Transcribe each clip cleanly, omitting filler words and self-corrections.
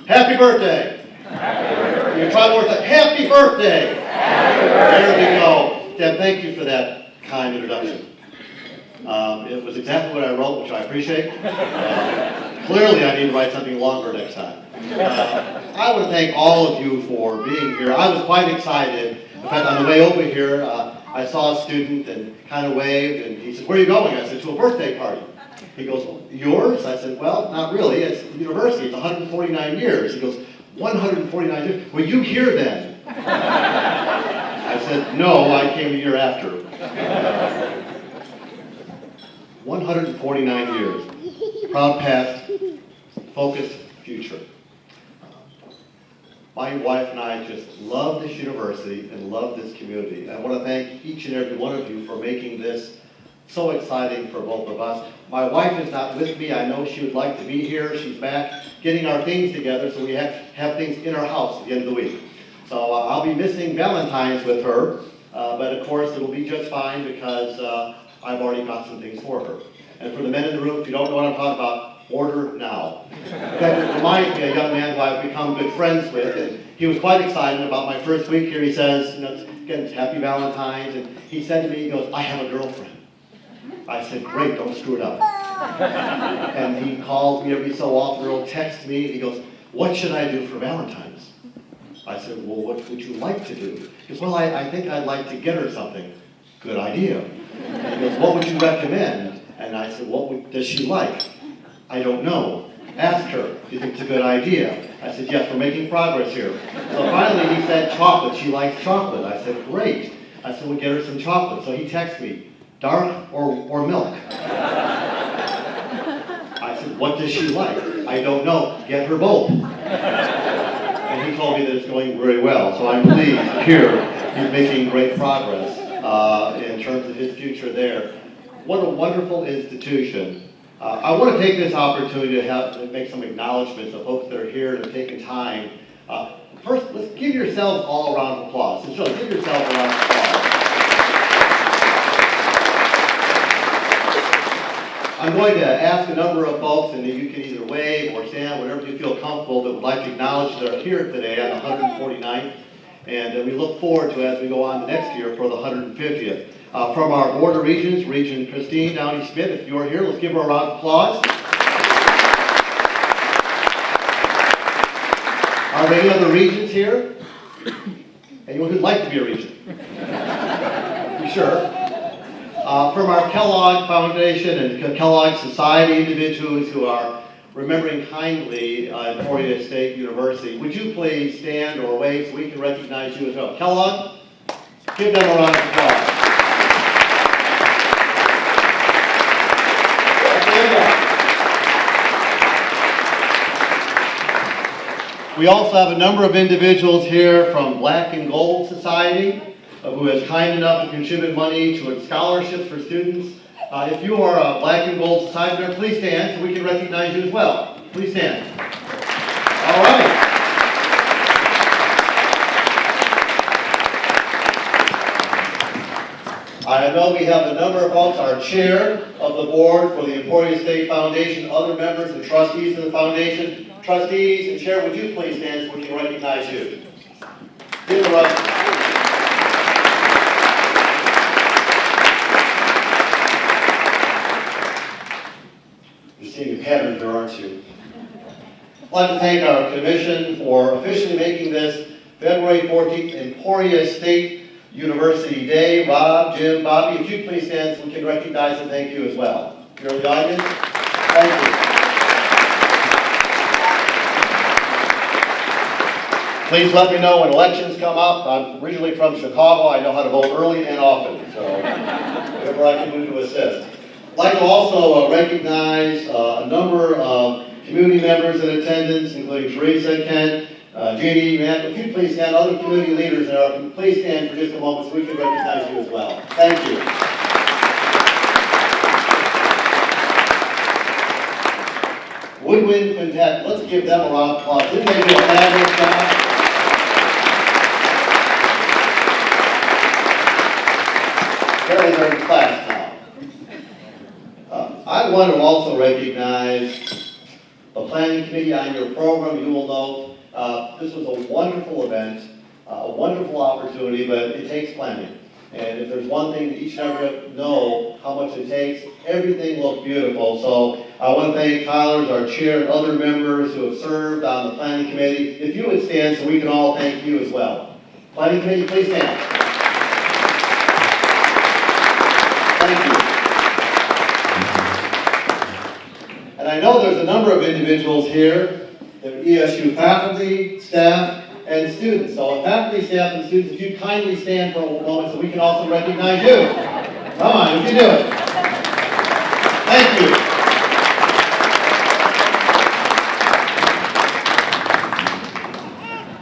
Happy birthday. Happy birthday. You try more than happy birthday. Happy birthday. There we go. Deb, thank you for that kind introduction. It was exactly what I wrote, which I appreciate. Clearly, I need to write something longer next time. I want to thank all of you for being here. I was quite excited. In fact, on the way over here, I saw a student and kind of waved, and he said, "Where are you going?" I said, "To a birthday party." He goes, "Yours?" I said, "Well, not really. It's the university. It's 149 years." He goes, 149 years? Were you here then? I said, "No, I came a year after." 149 years. Proud past, focused future. My wife and I just love this university and love this community. I want to thank each and every one of you for making this so exciting for both of us. My wife is not with me. I know she would like to be here. She's back getting our things together, so we have things in our house at the end of the week. So I'll be missing Valentine's with her, but of course it'll be just fine because I've already got some things for her. And for the men in the room, if you don't know what I'm talking about, order now. In fact, it reminds me of a young man who I've become good friends with, and he was quite excited about my first week here. He says, again, it's Happy Valentine's, and he said to me, he goes, "I have a girlfriend." I said, "Great, don't screw it up." And he calls me every so often, or he'll text me, and he goes, "What should I do for Valentine's?" I said, "Well, what would you like to do?" He goes, "Well, I think I'd like to get her something." Good idea. And he goes, "What would you recommend?" And I said, "What does she like?" "I don't know. Ask her. Do you think it's a good idea?" I said, "Yes, we're making progress here." So finally he said chocolate. She likes chocolate. I said, "Great." I said, "We'll get her some chocolate." So he texted me, "Dark or milk?" I said, "What does she like?" "I don't know. Get her both." And he told me that it's going very well. So I'm pleased to hear he's making great progress in terms of his future there. What a wonderful institution. I want to take this opportunity to make some acknowledgments of folks that are here and have taken time. First, let's give yourselves all a round of applause. So give yourselves a round of applause. I'm going to ask a number of folks, and you can either wave or stand, whatever you feel comfortable, that would like to acknowledge that are here today on the 149th. And we look forward to as we go on to next year for the 150th. From our Board of Regents, Regent Christine Downey-Smith, if you're here, let's give her a round of applause. Are there any other regents here? Anyone who'd like to be a regent? You sure? From our Kellogg Foundation and Kellogg Society individuals who are remembering kindly Emporia State University, would you please stand or wave so we can recognize you as well? Kellogg, give them a round of applause. We also have a number of individuals here from Black and Gold Society who has kind enough to contribute money to scholarships for students. If you are a Black and Gold Society member, please stand so we can recognize you as well. Please stand. All right. I know we have a number of folks, our chair of the board for the Emporia State Foundation, other members and trustees of the foundation. Trustees and chair, would you please stand so we can recognize you? Give a round. You're seeing a pattern here, aren't you? I'd like to thank our commission for officially making this February 14th Emporia State University Day. Rob, Jim, Bobby, if you please stand so we can recognize and thank you as well. You're in the audience? Thank you. Please let me know when elections come up. I'm originally from Chicago. I know how to vote early and often, so whatever I can do to assist. I'd like to also recognize a number of community members in attendance, including Teresa, Kent, Jeannie, Matt. If you please stand, other community leaders there, please stand for just a moment so we can recognize you as well. Thank you. Woodwind Quintet, let's give them a round of applause. Didn't they do a fabulous job? They're in class now. I want to also recognize the planning committee on your program, you will know this was a wonderful event, a wonderful opportunity, but it takes planning. And if there's one thing that each and every of you know how much it takes, everything looked beautiful. So I want to thank Tyler, our chair, and other members who have served on the planning committee. If you would stand so we can all thank you as well. Planning committee, please stand. Thank you. And I know there's a number of individuals here, the ESU faculty, staff, and students. So faculty, staff, and students, if you kindly stand for a moment so we can also recognize you. Come on, you can do it. Thank you.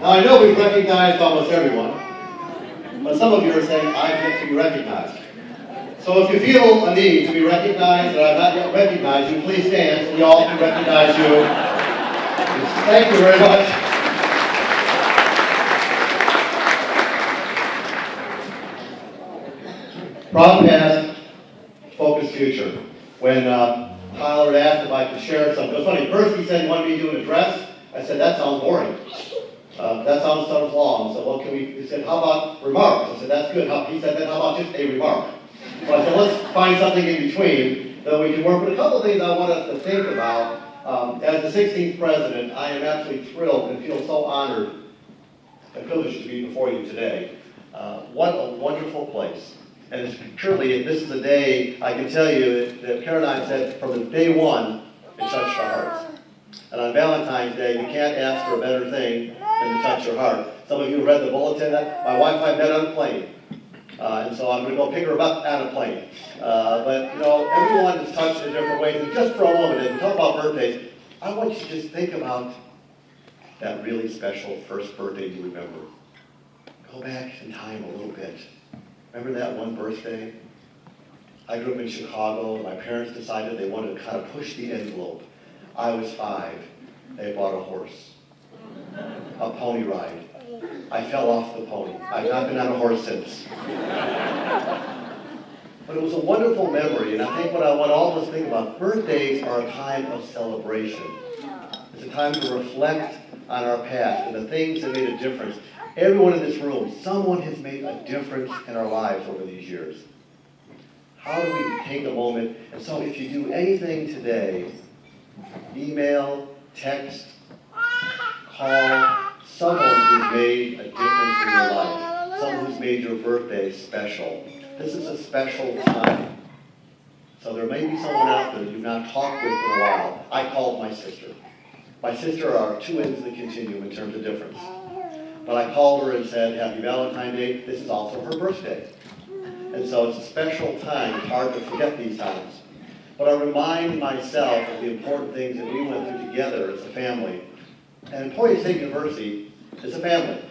Now I know we've recognized almost everyone, but some of you are saying, I get to be recognized. So if you feel a need to be recognized and I've not yet recognized you, please stand so we all can recognize you. Thank you very much. Proud past, focused future. When Tyler had asked if I could share something, it was funny. First he said he wanted me to do an address. I said, that sounds boring. That sounds so long. So what can we, he said, how about remarks? I said, that's good. He said, then how about just a remark? So I said, let's find something in between that we can work with. A couple of things I want us to think about. As the 16th president, I am absolutely thrilled and feel so honored and privileged to be before you today. What a wonderful place. And it's truly, this is a day, I can tell you, that Caroline said from the day one, it touched our hearts. And on Valentine's Day, you can't ask for a better thing than to touch your heart. Some of you read the bulletin. My wife and I met on a plane. And so I'm going to go pick her up on a plane. But, you know, everyone is touched in different ways. And just for a moment, as we talk about birthdays, I want you to just think about that really special first birthday you remember. Go back in time a little bit. Remember that one birthday? I grew up in Chicago. My parents decided they wanted to kind of push the envelope. I was 5. They bought a horse. A pony ride. I fell off the pony. I've not been on a horse since. But it was a wonderful memory, and I think what I want all of us to think about, birthdays are a time of celebration. It's a time to reflect on our past and the things that made a difference. Everyone in this room, someone has made a difference in our lives over these years. How do we take a moment? And so if you do anything today, email, text, call someone who's made a difference in your life, someone who's made your birthday special. This is a special time. So there may be someone out there you've not talked with in a while. I called my sister. My sister are 2 ends of the continuum in terms of difference. But I called her and said, happy Valentine's Day. This is also her birthday. And so it's a special time. It's hard to forget these times. But I remind myself of the important things that we went through together as a family. And Emporia State University is a family.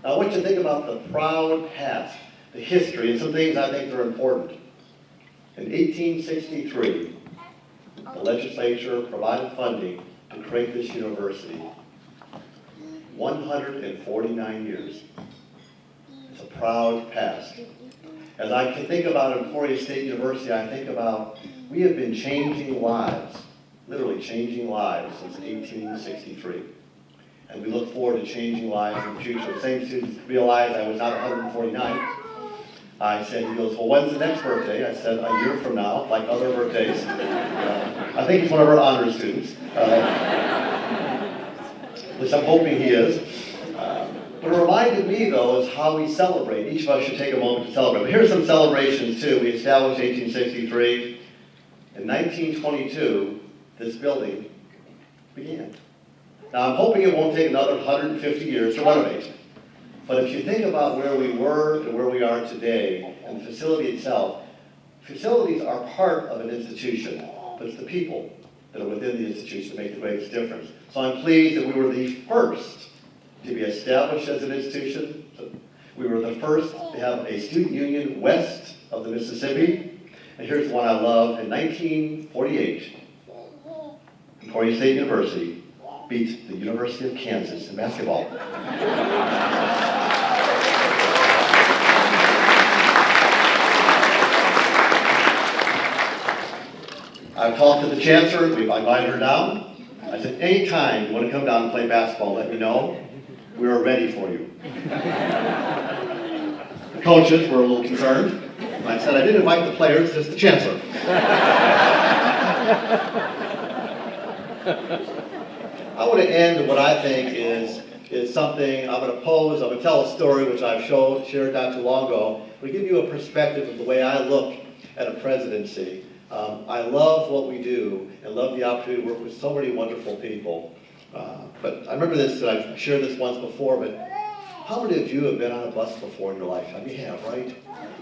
Now I want you to think about the proud past, the history, and some things I think are important. In 1863, the legislature provided funding to create this university. 149 years. It's a proud past. As I can think about Emporia State University, I think about we have been changing lives, literally changing lives since 1863. And we look forward to changing lives in the future. The same students realized I was not 149. I said, he goes, well, when's the next birthday? I said, a year from now, like other birthdays. I think he's one of our honor students. At least I'm hoping he is. What it reminded me, though, is how we celebrate. Each of us should take a moment to celebrate. But here's some celebrations, too. We established 1863. In 1922, this building began. Now, I'm hoping it won't take another 150 years to renovate. But if you think about where we were and where we are today, and the facility itself, facilities are part of an institution, but it's the people that are within the institution that make the greatest difference. So I'm pleased that we were the first to be established as an institution. We were the first to have a student union west of the Mississippi. And here's one I love. In 1948, Emporia State University beat the University of Kansas in basketball. I've talked to the chancellor. We've invited her down. I said, anytime you want to come down and play basketball, let me know. We are ready for you. The coaches were a little concerned. I said, I didn't invite the players, just the chancellor. I want to end with what I think is something I'm going to pose. I'm going to tell a story which I've shared not too long ago. To give you a perspective of the way I look at a presidency. I love what we do and love the opportunity to work with so many wonderful people. But I remember this, I've shared this once before, but how many of you have been on a bus before in your life? I mean, you have, right?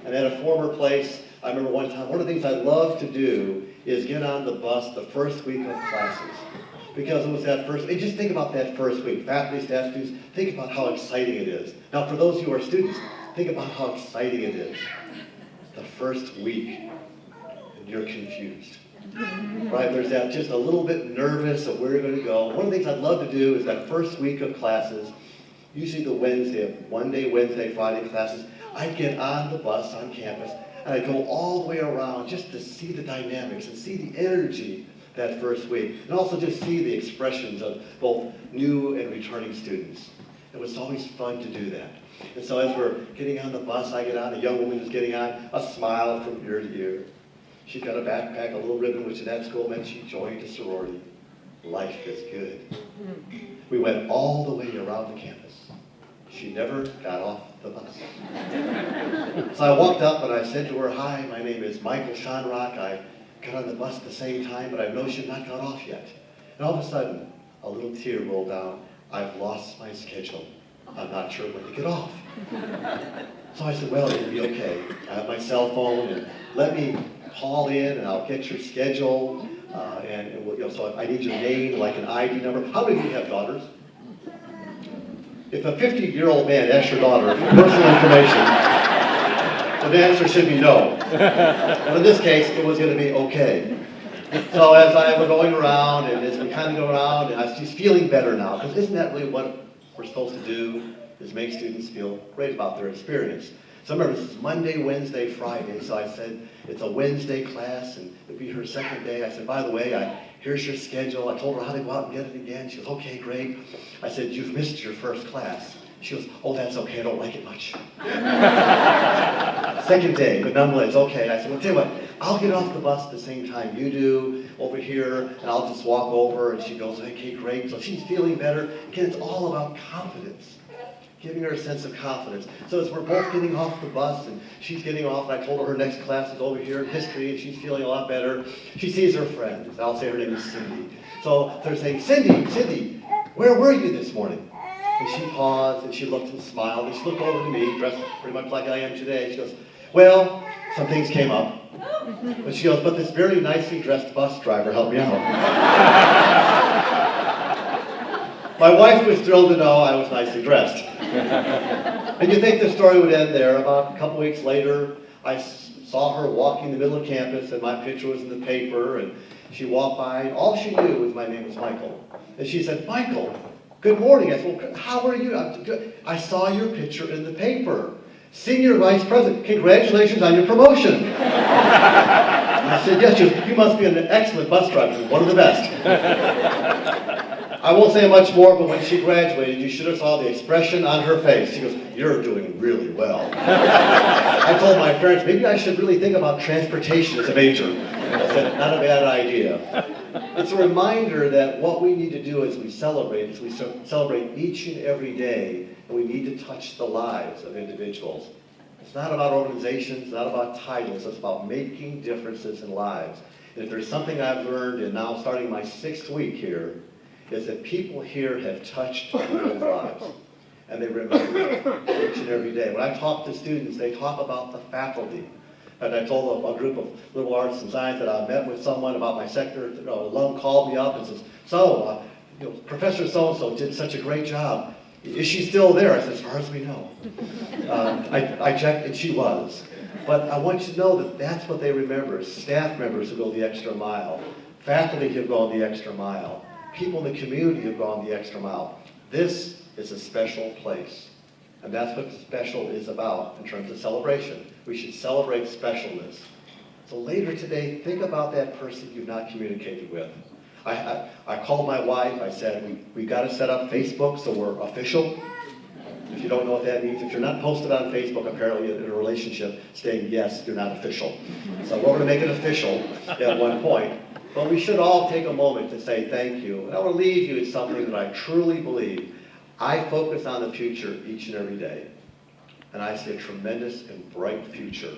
And at a former place, I remember one time, one of the things I love to do is get on the bus the first week of classes. Because it was that first, and just think about that first week. Faculty, staff, students, think about how exciting it is. Now for those who are students, think about how exciting it is. The first week, and you're confused. Right, there's that just a little bit nervous of where you're going to go. One of the things I'd love to do is that first week of classes, usually the Wednesday, Friday classes, I'd get on the bus on campus and I'd go all the way around just to see the dynamics and see the energy that first week, and also just see the expressions of both new and returning students. It was always fun to do that. And so as we're getting on the bus, I get on, a young woman is getting on, a smile from ear to ear. She's got a backpack, a little ribbon, which in that school meant she joined a sorority. Life is good. We went all the way around the campus. She never got off the bus. So I walked up and I said to her, hi, my name is Michael Shonrock. I got on the bus at the same time, but I've noticed you've not got off yet. And all of a sudden, a little tear rolled down. I've lost my schedule. I'm not sure when to get off. So I said, well, it'll be okay. I have my cell phone, and let me call in, and I'll get your schedule. So I need your name, like an ID number. How many of you have daughters? If a 50-year-old man asks your daughter for personal information, the answer should be no. But in this case, it was going to be okay. So as I was going around, and as we kind of go around, and she's feeling better now, because isn't that really what we're supposed to do, is make students feel great about their experience. So remember, this is Monday, Wednesday, Friday, so I said, it's a Wednesday class, and it'll be her second day. I said, by the way, here's your schedule. I told her how to go out and get it again. She goes, okay, great. I said, you've missed your first class. She goes, oh, that's okay, I don't like it much. Second day, but nonetheless, okay. I said, well, tell you what, I'll get off the bus at the same time you do over here, and I'll just walk over. And she goes, okay, great. So she's feeling better. Again, it's all about confidence, giving her a sense of confidence. So as we're both getting off the bus, and she's getting off, and I told her her next class is over here in history, and she's feeling a lot better. She sees her friend. I'll say her name is Cindy. So they're saying, Cindy, where were you this morning? And she paused, and she looked and smiled, and she looked over to me, dressed pretty much like I am today. She goes, well, some things came up. But she goes, but this very nicely dressed bus driver helped me out. My wife was thrilled to know I was nicely dressed. And you think the story would end there. About a couple weeks later, I saw her walking the middle of campus, and my picture was in the paper, and she walked by, and all she knew was my name was Michael. And she said, Michael, good morning. I said, well, how are you? I'm good. I saw your picture in the paper. Senior Vice President, congratulations on your promotion. I said, yes, you must be an excellent bus driver, one of the best. I won't say much more, but when she graduated, you should have saw the expression on her face. She goes, you're doing really well. I told my parents, maybe I should really think about transportation as a major. I said, not a bad idea. It's a reminder that what we need to do as we celebrate each and every day, and we need to touch the lives of individuals. It's not about organizations, it's not about titles, it's about making differences in lives. And if there's something I've learned, and now starting my 6th week here, is that people here have touched people's lives. And they remember each and every day. When I talk to students, they talk about the faculty. And I told a group of liberal arts and science that I met with someone about my sector. Alum called me up and says, Professor so-and-so did such a great job. Is she still there? I said, as far as we know. I checked, and she was. But I want you to know that that's what they remember. Staff members who go the extra mile. Faculty who have gone the extra mile. People in the community who have gone the extra mile. This is a special place. And that's what special is about in terms of celebration. We should celebrate specialness. So later today, think about that person you've not communicated with. I called my wife, I said, we got to set up Facebook so we're official. If you don't know what that means, if you're not posted on Facebook, apparently in a relationship, saying yes, you're not official. So we're going to make it official at one point. But we should all take a moment to say thank you. And I want to leave you with something that I truly believe. I focus on the future each and every day. And I see a tremendous and bright future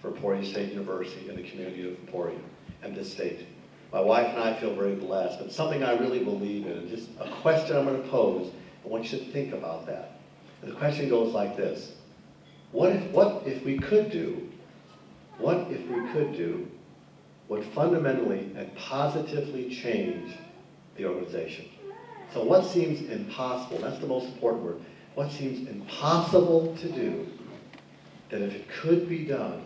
for Emporia State University and the community of Emporia and this state. My wife and I feel very blessed, but something I really believe in, and just a question I'm going to pose, I want you to think about that. And the question goes like this: what if we could do what would fundamentally and positively change the organization? So what seems impossible, that's the most important word, what seems impossible to do, that if it could be done,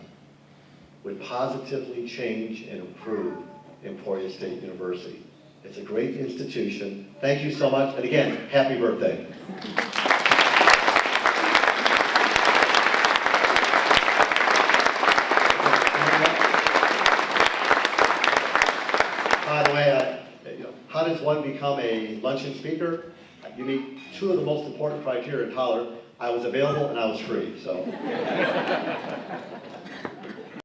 would positively change and improve Emporia State University. It's a great institution. Thank you so much, and again, happy birthday. By the way, how does one become a luncheon speaker? You meet two of the most important criteria in Tyler. I was available and I was free, so.